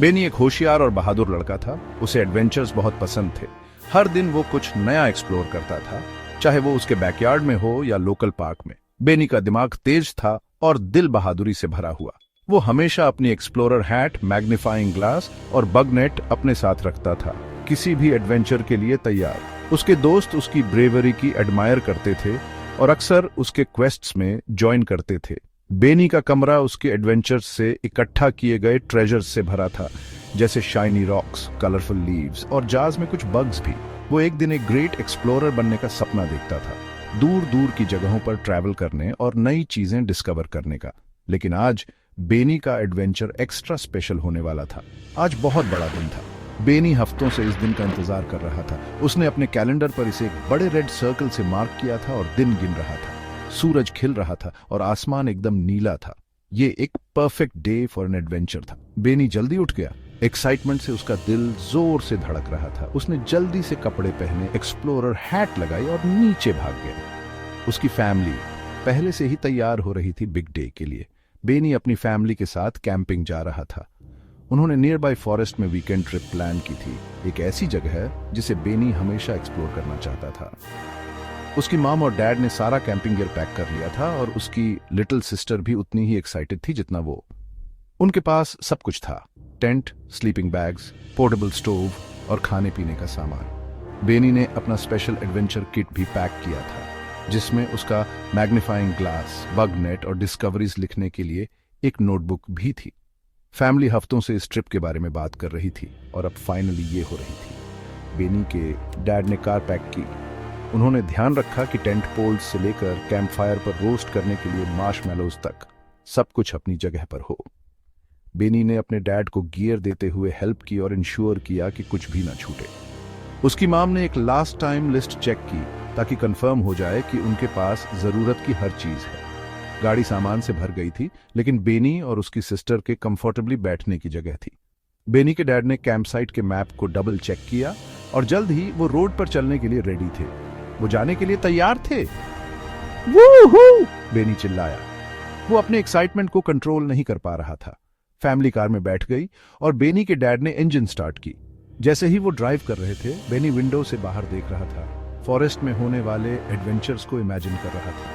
बेनी एक होशियार और बहादुर लड़का था। उसे एडवेंचर्स बहुत पसंद थे। हर दिन वो कुछ नया एक्सप्लोर करता था, चाहे वो उसके बैकयार्ड में हो या लोकल पार्क में। बेनी का दिमाग तेज था और दिल बहादुरी से भरा हुआ। वो हमेशा अपनी एक्सप्लोरर हैट, मैग्नीफाइंग ग्लास और बग नेट अपने साथ रखता था, किसी भी एडवेंचर के लिए तैयार। उसके दोस्त उसकी ब्रेवरी की एडमायर करते थे और अक्सर उसके क्वेस्ट्स में ज्वाइन करते थे। बेनी का कमरा उसके एडवेंचर्स से इकट्ठा किए गए ट्रेजर्स से भरा था, जैसे शाइनी रॉक्स, कलरफुल लीव्स और जाज में कुछ बग्स भी। वो एक दिन एक ग्रेट एक्सप्लोरर बनने का सपना देखता था, दूर दूर की जगहों पर ट्रैवल करने और नई चीजें डिस्कवर करने का। लेकिन आज बेनी का एडवेंचर एक्स्ट्रा स्पेशल होने वाला था। आज बहुत बड़ा दिन था। बेनी हफ्तों से इस दिन का इंतजार कर रहा था। उसने अपने कैलेंडर पर इसे एक बड़े रेड सर्कल से मार्क किया था और दिन गिन रहा था। सूरज खिल रहा था और आसमान एकदम नीला था। ये एक perfect day for an adventure था। बेनी जल्दी उठ गया। एक्साइटमेंट से उसका दिल जोर से धड़क रहा था। उसने जल्दी से कपड़े पहने, एक्सप्लोरर हैट लगाई और नीचे भाग गया। उसकी फैमिली पहले से ही तैयार हो रही थी बिग डे के लिए। बेनी अपनी फैमिली के साथ कैंपिंग जा रहा था। उन्होंने नियर बाय फॉरेस्ट में वीकेंड ट्रिप प्लान की थी, एक ऐसी जगह है जिसे बेनी हमेशा एक्सप्लोर करना चाहता था। उसकी मॉम और डैड ने सारा कैंपिंग गियर पैक कर लिया था और उसकी लिटिल सिस्टर भी उतनी ही एक्साइटेड थी जितना वो। उनके पास सब कुछ था, tent, sleeping bags, portable stove और खाने पीने का सामान। बेनी ने अपना स्पेशल एडवेंचर किट भी पैक किया था, जिसमें उसका मैग्नीफाइंग ग्लास, बग नेट और डिस्कवरीज लिखने के लिए एक नोटबुक भी थी। फैमिली हफ्तों से इस ट्रिप के बारे में बात कर रही थी और अब फाइनली ये हो रही थी। बेनी के डैड ने कार पैक की। उन्होंने ध्यान रखा कि टेंट पोल्स से लेकर कैंप फायर पर रोस्ट करने के लिए मार्शमैलोज तक सब कुछ अपनी जगह पर हो। बेनी ने अपने डैड को गियर देते हुए हेल्प की और इंश्योर किया कि कुछ भी ना छूटे। उसकी माम ने एक लास्ट टाइम लिस्ट चेक की ताकि कंफर्म हो जाए कि उनके पास जरूरत की हर चीज है। गाड़ी सामान से भर गई थी, लेकिन बेनी और उसकी सिस्टर के कंफर्टेबली बैठने की जगह थी। बेनी के डैड ने कैंप साइट के मैप को डबल चेक किया और जल्द ही वो रोड पर चलने के लिए रेडी थे। वो जाने के लिए तैयार थे। वूहू! बेनी चिल्लाया। वो अपने एक्साइटमेंट को कंट्रोल नहीं कर पा रहा था। फैमिली कार में बैठ गई और बेनी के डैड ने इंजन स्टार्ट की। जैसे ही वो ड्राइव कर रहे थे, बेनी विंडो से बाहर देख रहा था। फॉरेस्ट में होने वाले एडवेंचर्स को इमेजिन कर रहा था।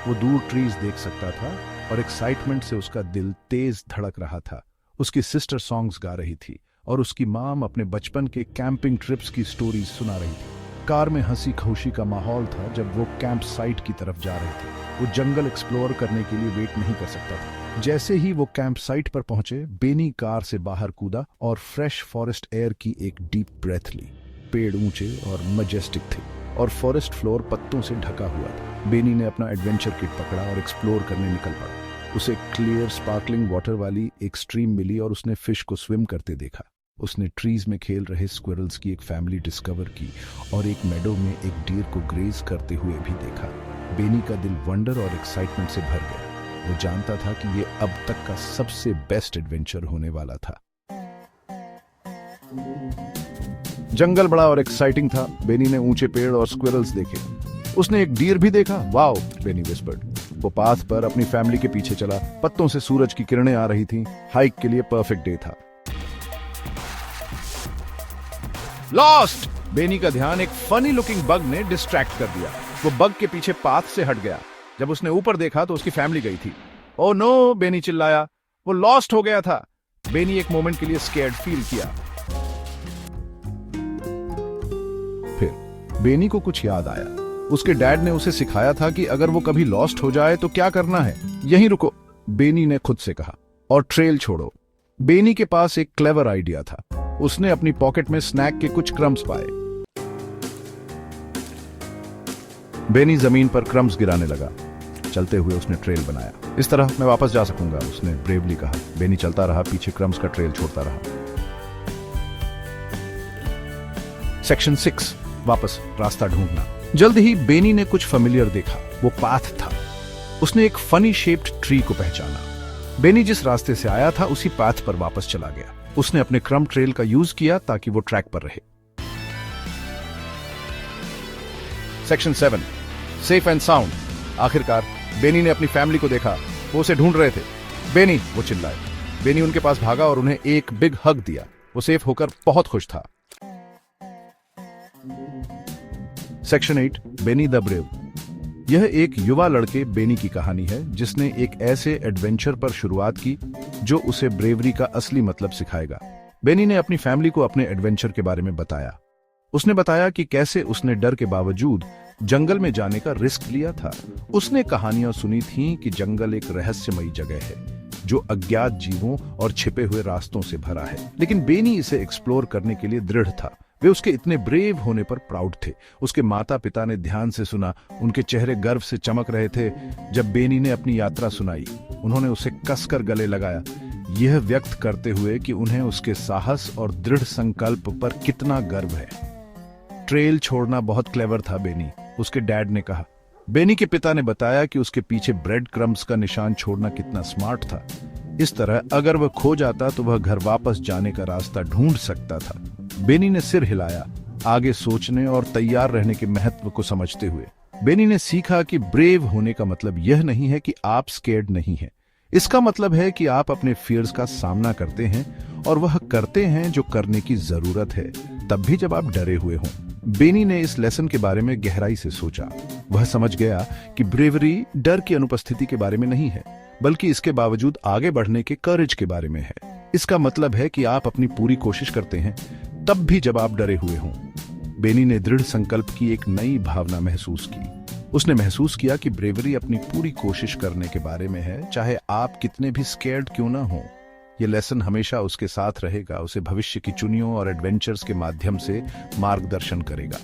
वो दूर ट्रीज देख सकता था और एक्साइटमेंट से उसका दिल तेज धड़क रहा था। उसकी सिस्टर सॉन्ग्स गा रही थी और उसकी माम अपने बचपन के कैंपिंग ट्रिप्स की स्टोरीज सुना रही थी। कार में हंसी खुशी का माहौल था जब वो कैंप साइट की तरफ जा रहे थे। वो जंगल एक्सप्लोर करने के लिए वेट नहीं कर सकता था। जैसे ही वो कैंप साइट पर पहुंचे, बेनी कार से बाहर कूदा और फ्रेश फॉरेस्ट एयर की एक डीप ब्रेथ ली। पेड़ ऊंचे और मजेस्टिक थे और फॉरेस्ट फ्लोर पत्तों से ढका हुआ था। बेनी ने अपना एडवेंचर किट पकड़ा और एक्सप्लोर करने निकल पड़ा। उसे क्लियर स्पार्कलिंग वाटर वाली एक स्ट्रीम मिली और उसने फिश को स्विम करते देखा। उसने ट्रीज में खेल रहे स्क्विरल्स की एक फैमिली डिस्कवर की और एक मेडो में एक डीर को ग्रेज करते हुए भी देखा। बेनी का दिल वंडर और एक्साइटमेंट से भर गया। वो जानता था कि ये अब तक का सबसे बेस्ट एडवेंचर होने वाला था। जंगल बड़ा और एक्साइटिंग था। बेनी ने ऊंचे पेड़ और स्क्विरल्स देखे। उसने एक डीर भी देखा। Wow, Benny whispered. वो पाथ पर अपनी फैमिली के पीछे चला। पत्तों से सूरज की किरणें आ रही थीं। हाइक के लिए परफेक्ट डे था। लॉस्ट! बेनी का ध्यान एक फनी लुकिंग बग ने डिस्ट्रैक्ट कर दिया। वो बग के पीछे पाथ से हट गया। जब उसने ऊपर देखा तो उसकी फैमिली गई थी। Oh no! बेनी चिल्लाया। वो लॉस्ट हो गया था। बेनी एक मोमेंट के लिए स्कैर्ड फील किया। फिर बेनी को कुछ याद आया। उसके डैड ने उसे सिखाया था कि अगर वो कभी लॉस्ट हो जाए तो क्या करना है। यहीं रुको, बेनी ने खुद से कहा, और ट्रेल छोड़ो। बेनी के पास एक क्लेवर आइडिया था। उसने अपनी पॉकेट में स्नैक के कुछ क्रम्स पाए। बेनी जमीन पर क्रम्स गिराने लगा। चलते हुए उसने ट्रेल बनाया। इस तरह मैं वापस जा सकूंगा, उसने ब्रेवली कहा। बेनी चलता रहा, पीछे क्रम्स का ट्रेल छोड़ता रहा। सेक्शन 6, वापस रास्ता ढूंढना। जल्द ही बेनी ने कुछ फेमिलियर देखा। वो पाथ था। उसने एक फनी शेप्ड ट्री को पहचाना। बेनी जिस रास्ते से आया था उसी पाथ पर वापस चला गया। उसने अपने क्रम ट्रेल का यूज किया ताकि वो ट्रैक पर रहे। Section 7, safe and sound. आखिरकार बेनी ने अपनी फैमिली को देखा। वो उसे ढूंढ रहे थे। बेनी! वो चिल्लाए। बेनी उनके पास भागा और उन्हें एक बिग हग दिया। वो सेफ होकर बहुत खुश था। Section 8, Benny the brave. यह एक युवा लड़के बेनी की कहानी है जिसने एक ऐसे एडवेंचर पर शुरुआत की जो उसे ब्रेवरी का असली मतलब सिखाएगा। बेनी ने अपनी फैमिली को अपने एडवेंचर के बारे में बताया। उसने बताया कि कैसे उसने डर के बावजूद जंगल में जाने का रिस्क लिया था। उसने कहानियां सुनी थीं कि जंगल एक रहस्यमयी जगह है जो अज्ञात जीवों और छिपे हुए रास्तों से भरा है, लेकिन बेनी इसे एक्सप्लोर करने के लिए दृढ़ था। वे उसके इतने ब्रेव होने पर प्राउड थे। उसके माता पिता ने ध्यान से सुना, उनके चेहरे गर्व से चमक रहे थे जब बेनी ने अपनी यात्रा सुनाई। उन्होंने उसे कसकर गले लगाया, यह व्यक्त करते हुए कि उन्हें उसके साहस और दृढ़ संकल्प पर कितना गर्व है। ट्रेल छोड़ना बहुत क्लेवर था बेनी, उसके डैड ने कहा। बेनी के पिता ने बताया कि उसके पीछे ब्रेड क्रम्स का निशान छोड़ना कितना स्मार्ट था। इस तरह अगर वह खो जाता तो वह घर वापस जाने का रास्ता ढूंढ सकता था। बेनी ने सिर हिलाया, आगे सोचने और तैयार रहने के महत्व को समझते हुए। बेनी ने सीखा कि ब्रेव होने का मतलब यह नहीं है कि आप स्केर्ड नहीं हैं। इसका मतलब है कि आप अपने फियर्स का सामना करते हैं और वह करते हैं जो करने की जरूरत है, तब भी जब आप डरे हुए हों। बेनी ने इस लेसन के बारे में गहराई से सोचा। वह समझ गया कि ब्रेवरी डर की अनुपस्थिति के बारे में नहीं है, बल्कि इसके बावजूद आगे बढ़ने के करेज के बारे में है। इसका मतलब है कि आप अपनी पूरी कोशिश करते हैं तब भी जब आप डरे हुए हों। बेनी ने दृढ़ संकल्प की एक नई भावना महसूस की। उसने महसूस किया कि ब्रेवरी अपनी पूरी कोशिश करने के बारे में है, चाहे आप कितने भी स्केर्ड क्यों ना हो। यह लेसन हमेशा उसके साथ रहेगा, उसे भविष्य की चुनियों और एडवेंचर्स के माध्यम से मार्गदर्शन करेगा।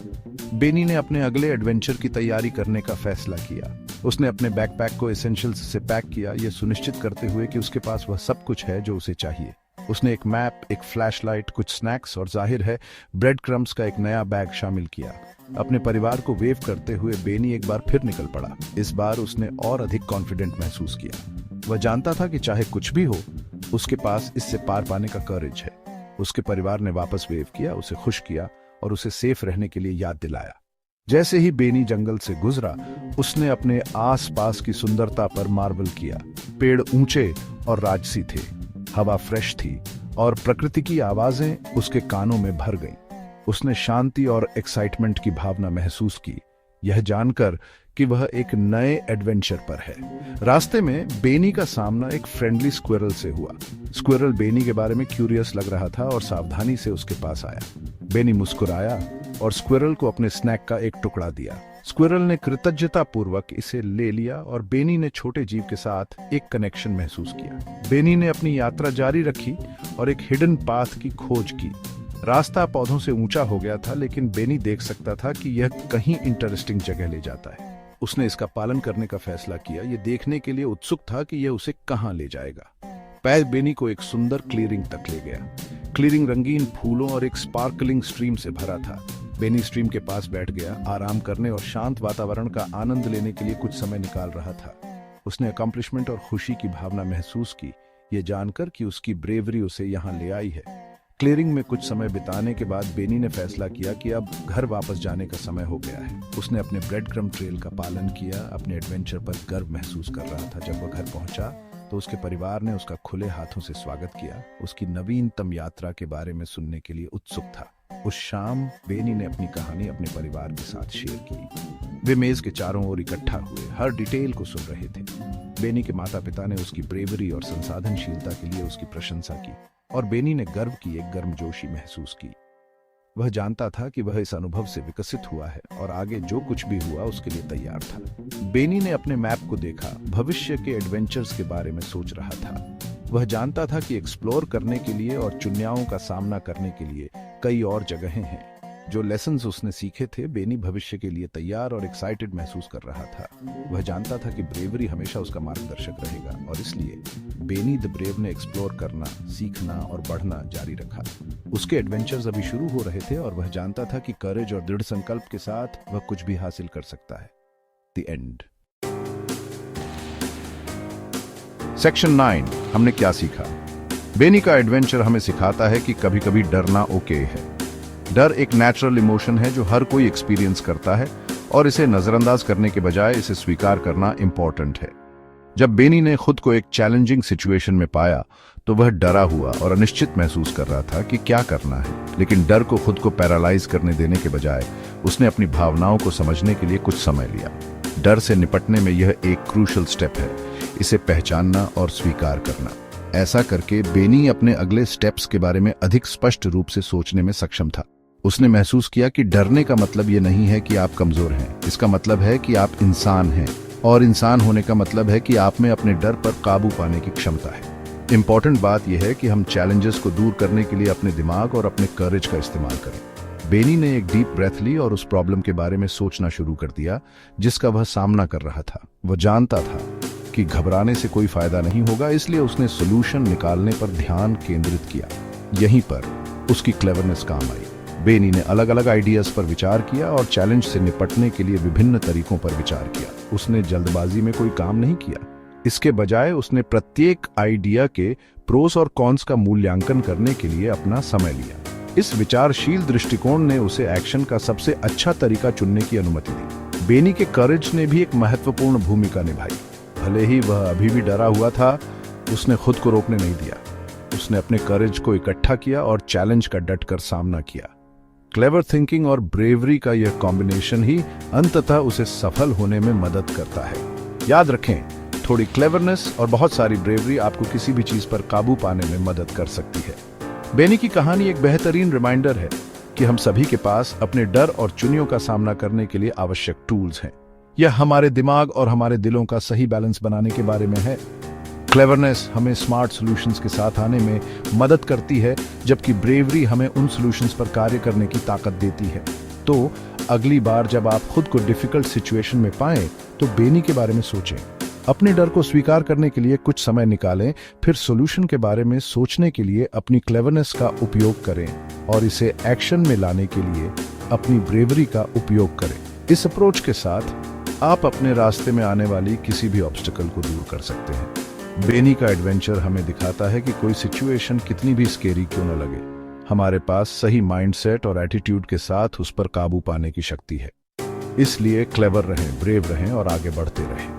बेनी ने अपने अगले एडवेंचर की तैयारी करने का फैसला किया। उसने अपने बैकपैक को एसेंशियल्स से पैक किया, यह सुनिश्चित करते हुए कि उसके पास वह सब कुछ है जो उसे चाहिए। उसने एक मैप, एक फ्लैशलाइट, कुछ स्नैक्स और जाहिर है ब्रेड क्रम्स का एक नया बैग शामिल किया। अपने परिवार को वेव करते हुए बेनी एक बार फिर निकल पड़ा। इस बार उसने और अधिक कॉन्फिडेंट महसूस किया। वह जानता था कि चाहे कुछ भी हो, उसके पास इससे पार पाने का करेज है। उसके परिवार ने वापस वेव किया, उसे खुश किया और उसे सेफ रहने के लिए याद दिलाया। जैसे ही बेनी जंगल से गुजरा, उसने अपने आसपास की सुंदरता पर मार्वल किया। पेड़ ऊंचे और राजसी थे, हवा फ्रेश थी और प्रकृति की आवाजें उसके कानों में भर गईं। उसने शांति और एक्साइटमेंट की भावना महसूस की, यह जानकर कि वह एक नए एडवेंचर पर है। रास्ते में बेनी का सामना एक फ्रेंडली स्क्विरल से हुआ। स्क्विरल बेनी के बारे में क्यूरियस लग रहा था और सावधानी से उसके पास आया। बेनी मुस्कुराया और स्क्विरल को अपने स्नैक का एक टुकड़ा दिया। स्क्विरल ने कृतज्ञतापूर्वक इसे ले लिया और बेनी ने छोटे जीव के साथ एक कनेक्शन महसूस किया। बेनी ने अपनी यात्रा जारी रखी और एक हिडन पाथ की खोज की। रास्ता पौधों से ऊंचा हो गया था, लेकिन बेनी देख सकता था कि यह कहीं इंटरेस्टिंग जगह ले जाता है। उसने इसका पालन करने का फैसला किया। यह देखने के लिए उत्सुक था कि यह उसे कहां ले जाएगा। पैर बेनी को एक सुंदर क्लीयरिंग तक ले गया। क्लीयरिंग रंगीन फूलों और एक स्पार्कलिंग स्ट्रीम से भरा था। बेनी स्ट्रीम के पास बैठ गया, आराम करने और शांत वातावरण का आनंद लेने के लिए कुछ समय निकाल रहा था। उसने अकम्प्लिशमेंट और खुशी की भावना महसूस की, यह जानकर कि उसकी ब्रेवरी उसे यहाँ ले आई है। क्लीयरिंग में कुछ समय बिताने के बाद बेनी ने फैसला किया कि अब घर वापस जाने का समय हो गया है। उसने अपने ब्रेड क्रम ट्रेल का पालन किया, अपने एडवेंचर पर गर्व महसूस कर रहा था। जब वह घर पहुंचा तो उसके परिवार ने उसका खुले हाथों से स्वागत किया, उसकी नवीनतम यात्रा के बारे में सुनने के लिए उत्सुक था। उस शाम बेनी ने अपनी कहानी अपने परिवार के साथ शेयर की। वे मेज के चारों ओर इकट्ठा हुए, हर डिटेल को सुन रहे थे। बेनी के माता पिता ने उसकी ब्रेवरी और संसाधनशीलता के लिए उसकी प्रशंसा की और बेनी ने गर्व की एक गर्मजोशी महसूस की। वह जानता था कि वह इस अनुभव से विकसित हुआ है और आगे जो कुछ भी हुआ उसके लिए तैयार था। बेनी ने अपने मैप को देखा, भविष्य के एडवेंचर्स के बारे में सोच रहा था। वह जानता था कि एक्सप्लोर करने के लिए और चुनौतियों का सामना करने के लिए कई और जगहें हैं। जो लेसन्स उसने सीखे थे, बेनी भविष्य के लिए तैयार और एक्साइटेड महसूस कर रहा था। वह जानता था कि ब्रेवरी हमेशा उसका मार्गदर्शक रहेगा और इसलिए बेनी द ब्रेव ने एक्सप्लोर करना, सीखना और बढ़ना जारी रखा। उसके एडवेंचर्स अभी शुरू हो रहे थे और वह जानता था कि करेज और दृढ़ संकल्प के साथ वह कुछ भी हासिल कर सकता है। The end. सेक्शन 9, हमने क्या सीखा? बेनी का एडवेंचर हमें सिखाता है कि कभी कभी डरना ओके है। डर एक नेचुरल इमोशन है जो हर कोई एक्सपीरियंस करता है और इसे नजरअंदाज करने के बजाय इसे स्वीकार करना इंपॉर्टेंट है। जब बेनी ने खुद को एक चैलेंजिंग सिचुएशन में पाया तो वह डरा हुआ और अनिश्चित महसूस कर रहा था कि क्या करना है। लेकिन डर को खुद को पैरालाइज करने देने के बजाय उसने अपनी भावनाओं को समझने के लिए कुछ समय लिया। डर से निपटने में यह एक क्रूशल स्टेप है, इसे पहचानना और स्वीकार करना। ऐसा करके बेनी अपने अगले स्टेप्स के बारे में अधिक स्पष्ट रूप से सोचने में सक्षम था। उसने महसूस किया कि डरने का मतलब ये नहीं है कि आप कमजोर हैं, इसका मतलब है कि आप इंसान हैं, और इंसान होने का मतलब है कि आप में अपने डर पर काबू पाने की क्षमता है। इंपॉर्टेंट बात यह है कि हम चैलेंजेस को दूर करने के लिए अपने दिमाग और अपने करेज का इस्तेमाल करें। बेनी ने एक डीप ब्रेथ ली और उस प्रॉब्लम के बारे में सोचना शुरू कर दिया जिसका वह सामना कर रहा था। वह जानता था कि घबराने से कोई फायदा नहीं होगा, इसलिए उसने सोल्यूशन निकालने पर ध्यान केंद्रित किया। यहीं पर उसकी क्लेवरनेस काम आई। बेनी ने अलग अलग आइडियाज पर विचार किया और चैलेंज से निपटने के लिए विभिन्न तरीकों पर विचार किया। उसने जल्दबाजी में कोई काम नहीं किया, इसके बजाय उसने प्रत्येक आइडिया के प्रोस और कॉन्स का मूल्यांकन करने के लिए अपना समय लिया। इस विचारशील दृष्टिकोण ने उसे एक्शन का सबसे अच्छा तरीका चुनने की अनुमति दी। बेनी के करेज ने भी एक महत्वपूर्ण भूमिका निभाई। भले ही वह अभी भी डरा हुआ था, उसने खुद को रोकने नहीं दिया। उसने अपने करेज को इकट्ठा किया और चैलेंज का डटकर सामना किया। क्लेवर थिंकिंग और ब्रेवरी का यह कॉम्बिनेशन ही अंततः उसे सफल होने में मदद करता है। याद रखें, थोड़ी क्लेवरनेस और बहुत सारी ब्रेवरी आपको किसी भी चीज पर काबू पाने में मदद कर सकती है। बेनी की कहानी एक बेहतरीन रिमाइंडर है कि हम सभी के पास अपने डर और चुनियों का सामना करने के लिए आवश्यक टूल्स हैं। यह हमारे दिमाग और हमारे दिलों का सही बैलेंस बनाने के बारे में है। क्लेवरनेस हमें स्मार्ट सॉल्यूशंस के साथ आने में मदद करती है, जबकि ब्रेवरी हमें उन सॉल्यूशंस पर कार्य करने की ताकत देती है। तो अगली बार जब आप खुद को डिफिकल्ट सिचुएशन में पाएं, तो बेनी के बारे में सोचें। अपने डर को स्वीकार करने के लिए कुछ समय निकालें, फिर सॉल्यूशन के बारे में सोचने के लिए अपनी क्लेवरनेस का उपयोग करें और इसे एक्शन में लाने के लिए अपनी ब्रेवरी का उपयोग करें। इस अप्रोच के साथ आप अपने रास्ते में आने वाली किसी भी ऑब्स्टिकल को दूर कर सकते हैं। बेनी का एडवेंचर हमें दिखाता है कि कोई सिचुएशन कितनी भी स्केरी क्यों न लगे, हमारे पास सही माइंडसेट और एटीट्यूड के साथ उस पर काबू पाने की शक्ति है। इसलिए क्लेवर रहें, ब्रेव रहें और आगे बढ़ते रहें।